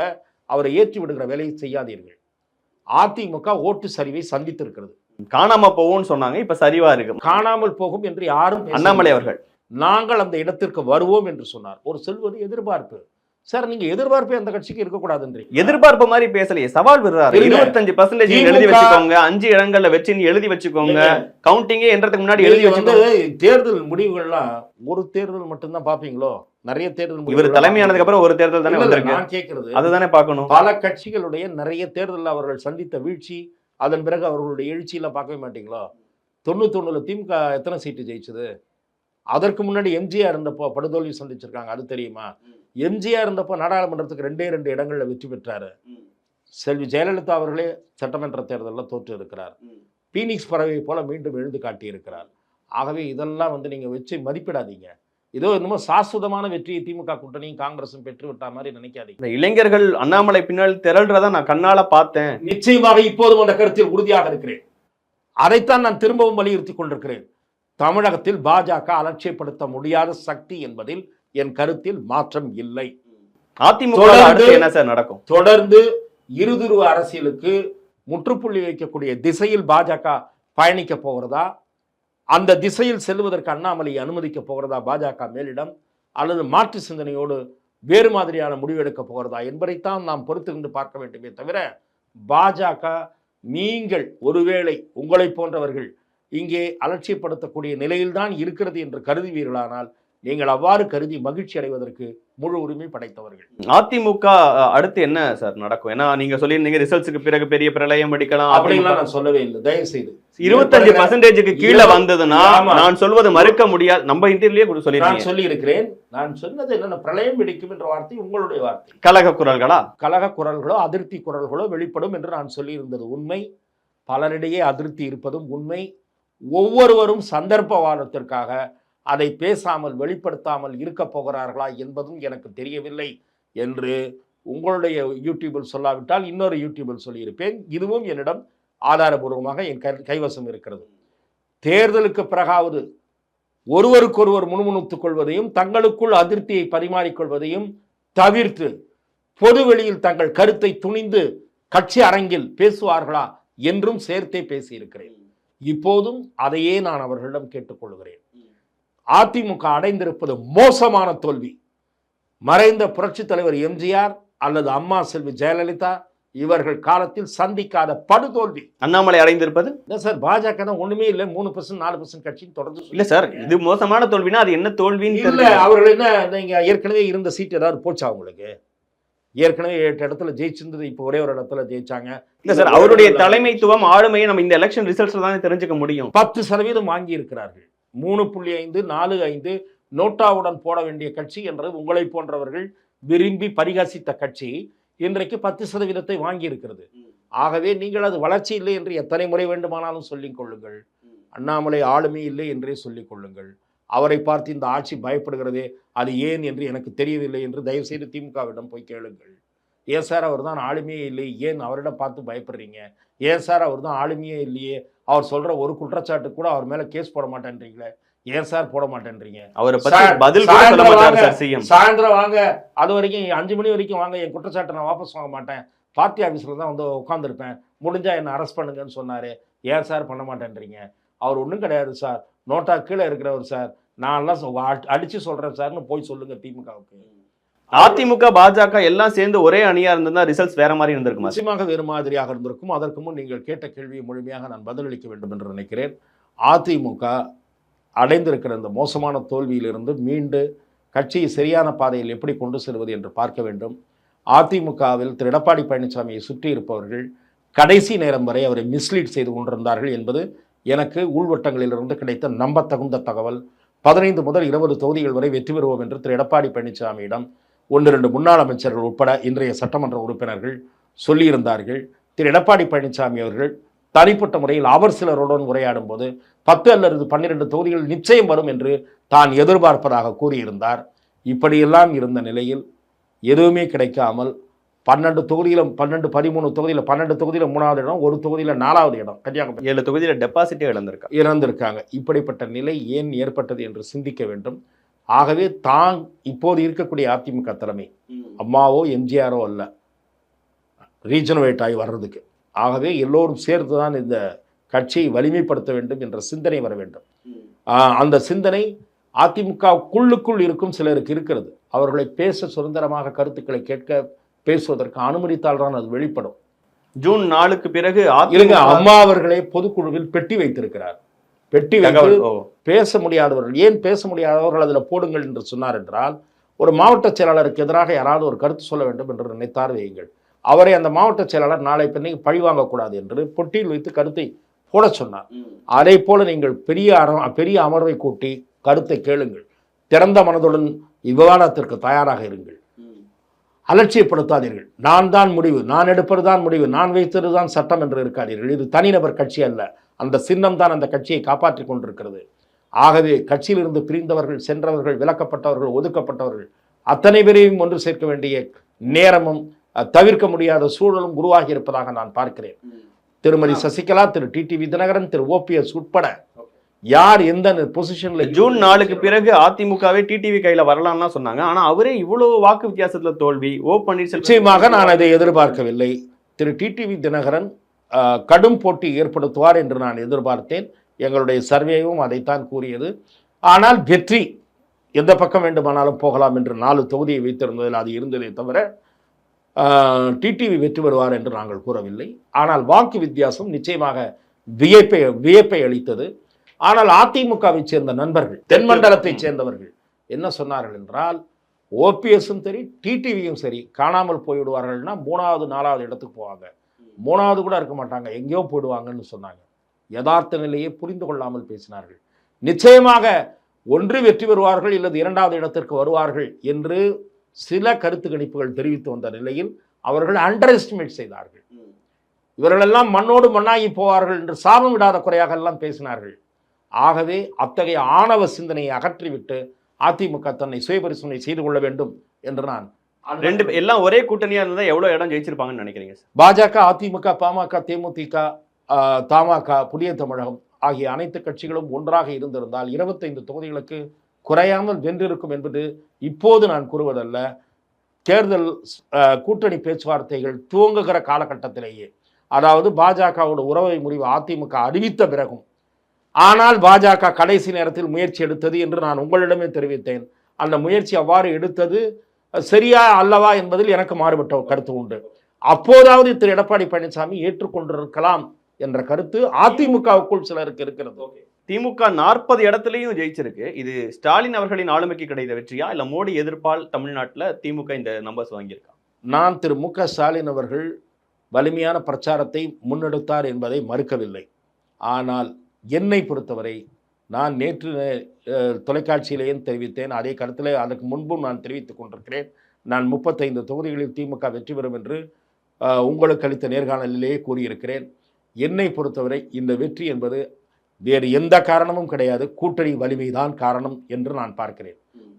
அவரை ஏற்றி விடுகிற வேலையை செய்யாதீர்கள். அதிமுக ஓட்டு சரிவை சந்தித்திருக்கிறது. காணாம போகும்னு சொன்னாங்க, இப்ப சரிவா இருக்கு. காணாமல் போகும் என்று யாரும் அண்ணாமலை அவர்கள் நாங்கள் அந்த இடத்திற்கு வருவோம் என்று சொன்னார். ஒரு செல்வது எதிர்பார்ப்பு. சார், நீங்க எதிர்பார்ப்பே அந்த கட்சிக்கு இருக்கக்கூடாதுன்றீங்க. எதிர்பார்ப்பு மாதிரி பேசலையே, சவால் விடுறாரு. 25% எழுதி வச்சுக்கோங்க, 5 இடங்கள்ல வச்சு எழுதி வச்சுக்கோங்க, கவுண்டிங்கே என்றதுக்கு முன்னாடி எழுதி வச்சுக்கோங்க. தேர்தல் முடிவுகள்லாம் ஒரு தேர்தல் மட்டும்தான் பாப்பீங்களோ? நிறைய தேர்தல் இவர் தலைமையானதுக்கு அப்புறம் ஒரு தேர்தல் தானே வந்திருக்கு. நான் கேட்கறது அதுதானே பார்க்கணும். பல கட்சிகளுடைய நிறைய தேர்தலில் அவர்கள் சந்தித்த வீழ்ச்சி, அதன் பிறகு அவர்களுடைய எழுச்சியெல்லாம் பார்க்கவே மாட்டீங்களோ? 91 திமுக எத்தனை சீட்டு ஜெயிச்சது? அதற்கு முன்னாடி எம்ஜிஆர் இருந்தப்போ படுதோல்வி சந்திச்சிருக்காங்க, அது தெரியுமா? எம்ஜிஆர் இருந்தப்போ நாடாளுமன்றத்துக்கு 2 இடங்கள்ல வெற்றி பெற்றாரு. செல்வி ஜெயலலிதா அவர்களே சட்டமன்ற தேர்தலில் தோற்று இருக்கிறார். பீனிக்ஸ் பறவை போல மீண்டும் எழுந்து காட்டியிருக்கிறார். ஆகவே இதெல்லாம் நீங்க வச்சு மதிப்பிடாதீங்க. ஏதோ இன்னமும் சாஸ்வதமான வெற்றியை திமுக கூட்டணியும் காங்கிரசும் பெற்று விட்டா மாதிரி நினைக்காதீங்க. இளைஞர்கள் அண்ணாமலை பின்னால் திரள்றதா நான் கண்ணால பார்த்தேன். நிச்சயமாக இப்போதும் அந்த கருத்தில் உறுதியாக இருக்கிறேன். அதைத்தான் நான் திரும்பவும் வலியுறுத்தி கொண்டிருக்கிறேன். தமிழகத்தில் பாஜக அலட்சியப்படுத்த முடியாத சக்தி என்பதில் என் கருத்தில் மாற்றம் இல்லை. அதிமுக என்ன சார் நடக்கும்? தொடர்ந்து இருதுருவ அரசியலுக்கு முற்றுப்புள்ளி வைக்கக்கூடிய திசையில் பாஜக பயணிக்க போகிறதா, அந்த திசையில் செல்வதற்கு அண்ணாமலையை அனுமதிக்க போகிறதா பாஜக மேலிடம், அல்லது மாற்று சிந்தனையோடு வேறு மாதிரியான முடிவெடுக்க போகிறதா என்பதைத்தான் நாம் பொறுத்திருந்து பார்க்க வேண்டுமே தவிர, பாஜக நீங்கள் ஒருவேளை உங்களை போன்றவர்கள் இங்கே அலட்சியப்படுத்தக்கூடிய நிலையில்தான் இருக்கிறது என்று கருதுவீர்களானால் நீங்கள் அவ்வாறு கருதி மகிழ்ச்சி அடைவதற்கு முழு உரிமை படைத்தவர்கள். அதிமுக அடுத்து என்ன சார் நடக்கும்? ஏன்னா நீங்க சொல்லியிருந்தீங்க ரிசல்ட்ஸ்க்கு பிறகு பெரிய பிரளயம் அடிக்கலாம் அப்படின்லாம் நான் சொல்லவே இல்லை. தயவு செய்து 25% கீழே வந்ததுன்னா நான் சொல்வது மறுக்க முடியாது. நம்ம இன்டர்வியூலயே சொல்லியிருக்கேன், சொல்லி இருக்கிறேன். நான் சொன்னது என்னென்ன, பிரளயம் வெடிக்கும் என்ற வார்த்தை உங்களுடைய வார்த்தை. கலக குரல்களா? கலக குரல்களோ அதிருப்தி குரல்களோ வெளிப்படும் என்று நான் சொல்லியிருந்தது உண்மை. பலரிடையே அதிருப்தி இருப்பதும் உண்மை. ஒவ்வொருவரும் சந்தர்ப்பவாதத்திற்காக அதை பேசாமல் வெளிப்படுத்தாமல் இருக்க போகிறார்களா என்பதும் எனக்கு தெரியவில்லை என்று உங்களுடைய யூடியூபில் சொல்லாவிட்டால் இன்னொரு யூடியூபில் சொல்லியிருப்பேன். இதுவும் என்னிடம் ஆதாரபூர்வமாக என் கைவசம் இருக்கிறது. தேர்தலுக்கு பிறகாவது ஒருவருக்கொருவர் முணுமுணுத்துக் கொள்வதையும் தங்களுக்குள் அதிருப்தியை பரிமாறிக்கொள்வதையும் தவிர்த்து பொதுவெளியில் தங்கள் கருத்தை துணிந்து கட்சி அரங்கில் பேசுவார்களா என்றும் சேர்த்தே பேசியிருக்கிறேன். இப்போதும் அதையே நான் அவர்களிடம் கேட்டுக்கொள்கிறேன். அதிமுக அடைந்திருப்பது மோசமான தோல்வி. மறைந்த புரட்சித் தலைவர் எம்ஜிஆர் அல்லது அம்மா செல்வி ஜெயலலிதா இவர்கள் காலத்தில் சந்திக்காத படுதோல்வி. அண்ணாமலை அடைந்திருப்பது சார், பாஜக தான் ஒண்ணுமே இல்லை, 3% 4% கட்சின்னு தொடர்ந்து இல்ல சார். இது மோசமான தோல்வினா அது என்ன தோல்வின்னு இல்ல. அவர்கள் என்ன, நீங்க ஏற்கனவே இருந்த சீட் ஏதாவது போச்சா உங்களுக்கு? ஏற்கனவே 8 இடத்துல ஜெயிச்சிருந்தது, இப்போ ஒரே ஒரு இடத்துல ஜெயிச்சாங்க. இல்ல சார், அவருடைய தலைமைத்துவம் ஆளுமையை நம்ம இந்த எலெக்ஷன் ரிசல்ட்ஸ் தான் தெரிஞ்சுக்க முடியும். 10% வாங்கி இருக்கிறார்கள். 3.5 4.5 நோட்டாவுடன் போட வேண்டிய கட்சி என்று உங்களை போன்றவர்கள் விரும்பி பரிகாசித்த கட்சி இன்றைக்கு 10% வாங்கி இருக்கிறது. ஆகவே நீங்கள் அது வளர்ச்சி இல்லை என்று எத்தனை முறை வேண்டுமானாலும் சொல்லிக் கொள்ளுங்கள். அண்ணாமலை ஆளுமை இல்லை என்றே சொல்லிக் கொள்ளுங்கள். அவரை பார்த்து இந்த ஆட்சி பயப்படுகிறதே, அது ஏன் என்று எனக்கு தெரியவில்லை என்று தயவுசெய்து திமுகவிடம் போய் கேளுங்கள். ஏன் சார் அவர் தான் ஆளுமையே இல்லை, ஏன் அவரிடம் பார்த்து பயப்படுறீங்க? ஏன் சார் அவர் தான் ஆளுமையே இல்லையே, அவர் சொல்ற ஒரு குற்றச்சாட்டு கூட அவர் மேல கேஸ் போட மாட்டேன்றீங்களே, ஏன் சார் போட மாட்டேன்றீங்க? அவரை பத்தி பதில் கூட சொல்ல மாட்டாரு சார் சிஎம். சாயந்தரம் வாங்க, அது வரைக்கும் 5 மணி வரைக்கும் வாங்க, என் குற்றச்சாட்டை நான் வாபஸ் வாங்க மாட்டேன், பார்ட்டி ஆஃபீஸில் தான் உட்காந்துருப்பேன், முடிஞ்சா என்ன அரெஸ்ட் பண்ணுங்கன்னு சொன்னாரு. ஏன் சார் பண்ண மாட்டேன்றீங்க? அவர் ஒன்றும் கிடையாது சார், நோட்டா கீழே இருக்கிறவர் சார், நான்லாம் அடிச்சு சொல்றேன் சார்னு போய் சொல்லுங்க திமுகவுக்கு. அதிமுக பாஜக எல்லாம் சேர்ந்து ஒரே அணியா இருந்தா ரிசல்ட்ஸ் வேற மாதிரி இருந்திருக்கும். நிச்சயமாக வேறு மாதிரியாக இருந்திருக்கும். அதற்கு முன் நீங்கள் கேட்ட கேள்வியை முழுமையாக நான் பதிலளிக்க வேண்டும் என்று நினைக்கிறேன். அதிமுக அடைந்திருக்கிற இந்த மோசமான தோல்வியிலிருந்து மீண்டு கட்சியை சரியான பாதையில் எப்படி கொண்டு செல்வது என்று பார்க்க வேண்டும். அதிமுகவில் திரு எடப்பாடி பழனிசாமியை சுற்றி இருப்பவர்கள் கடைசி நேரம் வரை அவரை மிஸ்லீட் செய்து கொண்டிருந்தார்கள் என்பது எனக்கு உள்வட்டங்களிலிருந்து கிடைத்த நம்பத்தகுந்த தகவல். 15 முதல் 20 தொகுதிகள் வரை வெற்றி பெறுவோம் என்று திரு எடப்பாடி பழனிசாமியிடம் 1-2 முன்னாள் அமைச்சர்கள் உட்பட இன்றைய சட்டமன்ற உறுப்பினர்கள் சொல்லியிருந்தார்கள். திரு எடப்பாடி பழனிசாமி அவர்கள் தனிப்பட்ட முறையில் அவர் சிலருடன் உரையாடும் போது 10 அல்லது 12 தொகுதிகள் நிச்சயம் வரும் என்று தான் எதிர்பார்ப்பதாக கூறியிருந்தார். இப்படியெல்லாம் இருந்த நிலையில் எதுவுமே கிடைக்காமல் 12 தொகுதியிலும் 13 தொகுதியில் 12 தொகுதியில் 3வது இடம், ஒரு தொகுதியில் 4வது இடம், கன்னியாகுமரி 7 தொகுதியில் டெபாசிட்டே இழந்திருக்காங்க. இப்படிப்பட்ட நிலை ஏன் ஏற்பட்டது என்று சிந்திக்க வேண்டும். ஆகவே தான் இப்போது இருக்கக்கூடிய அதிமுக தலைமை அம்மாவோ எம்ஜிஆரோ அல்ல ரீஜனவேட் ஆகி வர்றதுக்கு. ஆகவே எல்லோரும் சேர்த்து தான் இந்த கட்சியை வலிமைப்படுத்த வேண்டும் என்ற சிந்தனை வர வேண்டும். அந்த சிந்தனை அதிமுகக்குள்ளுக்குள் இருக்கும் சிலருக்கு இருக்கிறது. அவர்களை பேச சுதந்திரமாக கருத்துக்களை கேட்க பேசுவதற்கு அனுமதித்தால்தான் அது வெளிப்படும். ஜூன் 4க்கு பிறகு அம்மா அவர்களே பொதுக்குழுவில் பெட்டி வைத்திருக்கிறார். பெட்டி வைத்து பேச முடியாதவர்கள், ஏன் பேச முடியாதவர்கள் அதில் போடுங்கள் என்று சொன்னார் என்றால், ஒரு மாவட்ட செயலாளருக்கு எதிராக யாராவது ஒரு கருத்து சொல்ல வேண்டும் என்று நினைத்தார் வையுங்கள், அவரை அந்த மாவட்ட செயலாளர் நாளை பின்னைக்கு பழி வாங்கக்கூடாது என்று பொட்டியில் வைத்து கருத்தை போட சொன்னார். அதே போல நீங்கள் பெரிய அமர்வை கூட்டி கருத்தை கேளுங்கள், திறந்த மனதுடன் விவாதத்திற்கு தயாராக இருங்கள், அலட்சியப்படுத்தாதீர்கள். நான் தான் முடிவு, நான் எடுப்பது தான் முடிவு, நான் வைத்தது தான் சட்டம் என்று இருக்காதீர்கள். இது தனிநபர் கட்சி அல்ல, அந்த சின்னம் தான் அந்த கட்சியை காப்பாற்றி கொண்டிருக்கிறது. ஆகவே கட்சியிலிருந்து பிரிந்தவர்கள், சென்றவர்கள், விலக்கப்பட்டவர்கள், ஒதுக்கப்பட்டவர்கள் அத்தனை பேரையும் ஒன்று சேர்க்க வேண்டிய நேரமும் தவிர்க்க முடியாத சூழலும் உருவாகி இருப்பதாக நான் பார்க்கிறேன். திருமதி சசிகலா, திரு டிடிவி தினகரன், திரு ஓபிஎஸ் உட்பட யார் எந்த பொசிஷன்ல ஜூன் 4க்கு பிறகு அதிமுகவே டிடிவி கையில வரலாம்னு சொன்னாங்க. ஆனா அவரே இவ்வளவு வாக்கு வித்தியாசத்துல தோல்வி. பன்னீர்செல்வம் நிச்சயமாக நான் அதை எதிர்பார்க்கவில்லை. திரு டிடிவி தினகரன் கடும் போட்டி ஏற்படுத்துவார் என்று நான் எதிர்பார்த்தேன். எங்களுடைய சர்வேவும் அதைத்தான் கூறியது. ஆனால் வெற்றி எந்த பக்கம் வேண்டுமானாலும் போகலாம் என்று 4 தொகுதியை வைத்திருந்ததில் அது இருந்ததே தவிர டிடிவி வெற்றி பெறுவார் என்று நாங்கள் கூறவில்லை. ஆனால் வாக்கு வித்தியாசம் நிச்சயமாக வியப்பை அளித்தது. ஆனால் அதிமுகவை சேர்ந்த நண்பர்கள், தென்மண்டலத்தை சேர்ந்தவர்கள் என்ன சொன்னார்கள் என்றால், ஓபிஎஸும் சரி டிடிவியும் சரி காணாமல் போய்விடுவார்கள்னா 3வது 4வது இடத்துக்கு போவாங்க, 3வது கூட இருக்க மாட்டாங்க, எங்கேயோ போயிடுவாங்கன்னு சொன்னாங்க. யதார்த்த நிலையை புரிந்து கொள்ளாமல் பேசினார்கள். நிச்சயமாக ஒன்று வெற்றி பெறுவார்கள் இல்லது 2வது இடத்திற்கு வருவார்கள் என்று சில கருத்து கணிப்புகள் தெரிவித்து வந்த நிலையில் அவர்கள் அண்டர் எஸ்டிமேட் செய்தார்கள். இவர்களெல்லாம் மண்ணோடு மண்ணாகி போவார்கள் என்று சாபம் விடாத குறையாக எல்லாம் பேசினார்கள். ஆகவே அத்தகைய ஆணவ சிந்தனையை அகற்றிவிட்டு அதிமுக தன்னை சுயபரிசோதனை செய்து கொள்ள வேண்டும் என்று நான் எல்லாம் ஒரே கூட்டணியா இருந்தா எவ்வளவு இடம் ஜெயிச்சிருப்பாங்கன்னு நினைக்கிறீங்க? பாஜக, அதிமுக, பாமக, தேமுதிக, தமாக, புதிய தமிழகம் ஆகிய அனைத்து கட்சிகளும் ஒன்றாக இருந்திருந்தால் 25 தொகுதிகளுக்கு குறையாமல் வென்றிருக்கும் என்பது இப்போது நான் கூறுவதல்ல. தேர்தல் கூட்டணி பேச்சுவார்த்தைகள் துவங்குகிற காலகட்டத்திலேயே, அதாவது பாஜகவோட உறவை முறிவு அதிமுக அறிவித்த பிறகும், ஆனால் பாஜக கடைசி நேரத்தில் முயற்சி எடுத்தது என்று நான் உங்களிடமே தெரிவித்தேன். அந்த முயற்சி அவ்வாறு எடுத்தது சரியா அல்லவா என்பதில் எனக்கு மாறுபட்ட கருத்து உண்டு. அப்போதாவது திரு எடப்பாடி பழனிசாமி ஏற்றுக்கொண்டிருக்கலாம் என்ற கருத்து அதிமுகவுக்குள் சிலருக்கு இருக்கிறது. திமுக 40 இடத்துலையும் ஜெயிச்சிருக்கு. இது ஸ்டாலின் அவர்களின் ஆளுமைக்கு கிடைத்த வெற்றியா இல்ல மோடி எதிர்ப்பால் தமிழ்நாட்டில் திமுக இந்த நம்பர்ஸ் வாங்கியிருக்கா? நான் திரு மு க ஸ்டாலின் அவர்கள் வலிமையான பிரச்சாரத்தை முன்னெடுத்தார் என்பதை மறுக்கவில்லை. ஆனால் என்னை பொறுத்தவரை நான் நேற்று தொலைக்காட்சியிலேயும் தெரிவித்தேன், அதே கருத்தில் அதற்கு முன்பும் நான் தெரிவித்துக் கொண்டிருக்கிறேன். நான் 35 தொகுதிகளில் திமுக வெற்றி பெறும் என்று உங்களுக்கு அளித்த நேர்காணலிலேயே கூறியிருக்கிறேன். என்னை பொறுத்தவரை இந்த வெற்றி என்பது வேறு எந்த காரணமும் கிடையாது, கூட்டணி வலிமைதான் காரணம் என்று நான் பார்க்கிறேன்.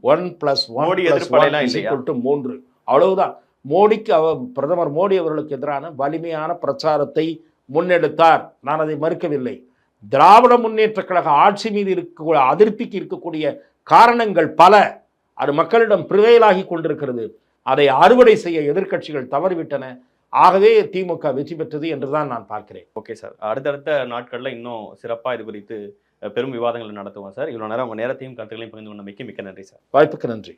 1+1=3 அவ்வளவுதான். மோடிக்கு பிரதமர் மோடி அவர்களுக்கு எதிரான வலிமையான பிரச்சாரத்தை முன்னெடுத்தார், நான் அதை மறுக்கவில்லை. திராவிட முன்னேற்ற கழக ஆட்சி மீது இருக்கக்கூடிய அதிருப்திக்கு இருக்கக்கூடிய காரணங்கள் பல, அது மக்களிடம் பிரிவையிலாகி கொண்டிருக்கிறது. அதை அறுவடை செய்ய எதிர்க்கட்சிகள் தவறிவிட்டன. ஆகவே திமுக வெற்றி பெற்றது என்றுதான் நான் பார்க்கிறேன். ஓகே சார், அடுத்தடுத்த நாட்களில் இன்னும் சிறப்பாக இது குறித்து பெரும் விவாதங்கள் நடத்துவோம் சார். இவ்வளோ நேரம் உங்கள் நேரத்தையும் கருத்துக்களையும் பகிர்ந்து கொண்டமைக்கு மிக்க நன்றி சார். வாய்ப்புக்கு நன்றி.